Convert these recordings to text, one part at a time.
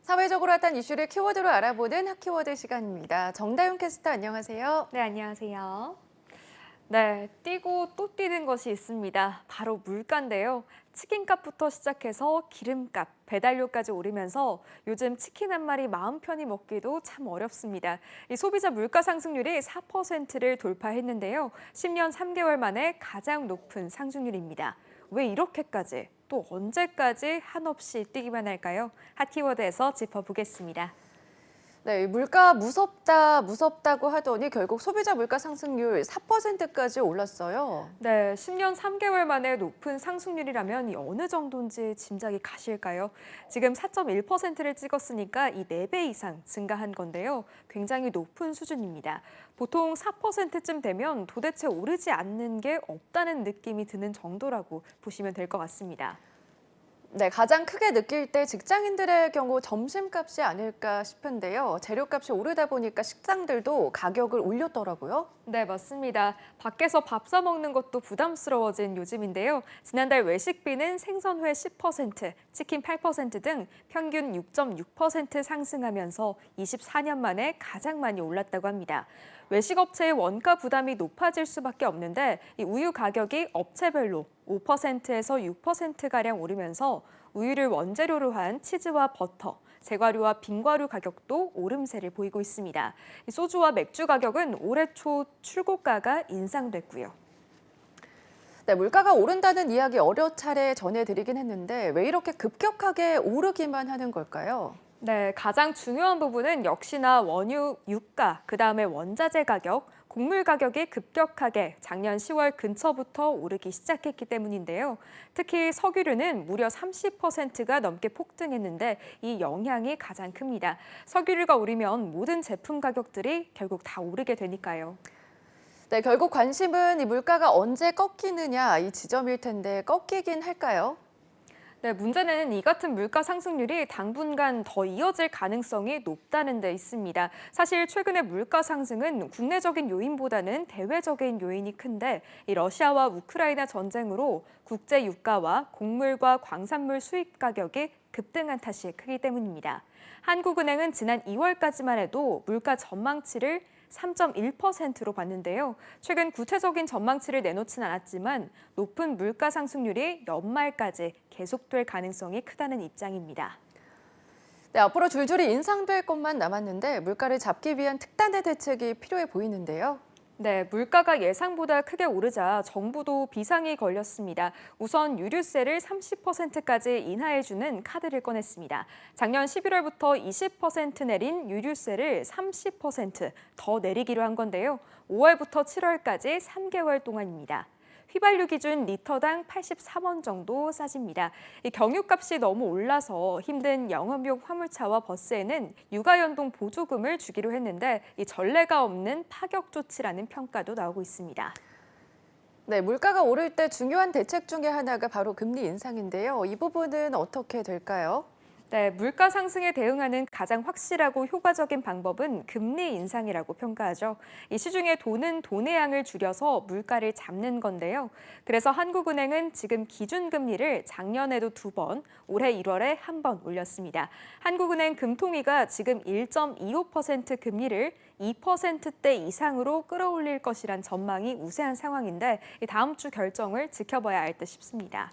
사회적으로 핫한 이슈를 키워드로 알아보는 핫키워드 시간입니다. 정다윤 캐스터 안녕하세요. 네, 안녕하세요. 네, 뛰고 또 뛰는 것이 있습니다. 바로 물가인데요. 치킨값부터 시작해서 기름값, 배달료까지 오르면서 요즘 치킨 한 마리 마음 편히 먹기도 참 어렵습니다. 이 소비자 물가 상승률이 4%를 돌파했는데요. 10년 3개월 만에 가장 높은 상승률입니다. 왜 이렇게까지, 또 언제까지 한없이 뛰기만 할까요? 핫키워드에서 짚어보겠습니다. 네, 물가 무섭다고 하더니 결국 소비자 물가 상승률 4%까지 올랐어요. 네, 10년 3개월 만에 높은 상승률이라면 이 어느 정도인지 짐작이 가실까요? 지금 4.1%를 찍었으니까 이 4배 이상 증가한 건데요. 굉장히 높은 수준입니다. 보통 4%쯤 되면 도대체 오르지 않는 게 없다는 느낌이 드는 정도라고 보시면 될 것 같습니다. 네, 가장 크게 느낄 때 직장인들의 경우 점심값이 아닐까 싶은데요. 재료값이 오르다 보니까 식당들도 가격을 올렸더라고요. 네, 맞습니다. 밖에서 밥 사 먹는 것도 부담스러워진 요즘인데요. 지난달 외식비는 생선회 10%, 치킨 8% 등 평균 6.6% 상승하면서 24년 만에 가장 많이 올랐다고 합니다. 외식업체의 원가 부담이 높아질 수밖에 없는데 이 우유 가격이 업체별로 5%에서 6%가량 오르면서 우유를 원재료로 한 치즈와 버터, 제과류와 빙과류 가격도 오름세를 보이고 있습니다. 소주와 맥주 가격은 올해 초 출고가가 인상됐고요. 네, 물가가 오른다는 이야기 여러 차례 전해드리긴 했는데 왜 이렇게 급격하게 오르기만 하는 걸까요? 네, 가장 중요한 부분은 역시나 원유, 유가, 그다음에 원자재 가격, 곡물 가격이 급격하게 작년 10월 근처부터 오르기 시작했기 때문인데요. 특히 석유류는 무려 30%가 넘게 폭등했는데 이 영향이 가장 큽니다. 석유류가 오르면 모든 제품 가격들이 결국 다 오르게 되니까요. 네, 결국 관심은 이 물가가 언제 꺾이느냐 이 지점일 텐데 꺾이긴 할까요? 네, 문제는 이 같은 물가 상승률이 당분간 더 이어질 가능성이 높다는 데 있습니다. 사실 최근의 물가 상승은 국내적인 요인보다는 대외적인 요인이 큰데 이 러시아와 우크라이나 전쟁으로 국제 유가와 곡물과 광산물 수입 가격이 급등한 탓이 크기 때문입니다. 한국은행은 지난 2월까지만 해도 물가 전망치를 3.1%로 봤는데요. 최근 구체적인 전망치를 내놓진 않았지만 높은 물가 상승률이 연말까지 계속될 가능성이 크다는 입장입니다. 네, 앞으로 줄줄이 인상될 것만 남았는데 물가를 잡기 위한 특단의 대책이 필요해 보이는데요. 네, 물가가 예상보다 크게 오르자 정부도 비상이 걸렸습니다. 우선 유류세를 30%까지 인하해주는 카드를 꺼냈습니다. 작년 11월부터 20% 내린 유류세를 30% 더 내리기로 한 건데요. 5월부터 7월까지 3개월 동안입니다. 휘발유 기준 리터당 83원 정도 싸집니다. 이 경유값이 너무 올라서 힘든 영업용 화물차와 버스에는 육아연동 보조금을 주기로 했는데 이 전례가 없는 파격 조치라는 평가도 나오고 있습니다. 네, 물가가 오를 때 중요한 대책 중에 하나가 바로 금리 인상인데요. 이 부분은 어떻게 될까요? 네, 물가 상승에 대응하는 가장 확실하고 효과적인 방법은 금리 인상이라고 평가하죠. 이 시중에 돈은 돈의 양을 줄여서 물가를 잡는 건데요. 그래서 한국은행은 지금 기준금리를 작년에도 2번, 올해 1월에 1번 올렸습니다. 한국은행 금통위가 지금 1.25% 금리를 2%대 이상으로 끌어올릴 것이란 전망이 우세한 상황인데 다음 주 결정을 지켜봐야 할 듯 싶습니다.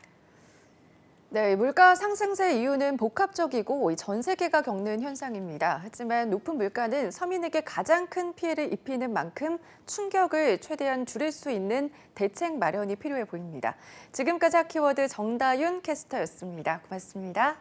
네, 물가 상승세 이유는 복합적이고 전 세계가 겪는 현상입니다. 하지만 높은 물가는 서민에게 가장 큰 피해를 입히는 만큼 충격을 최대한 줄일 수 있는 대책 마련이 필요해 보입니다. 지금까지 핫키워드 정다윤 캐스터였습니다. 고맙습니다.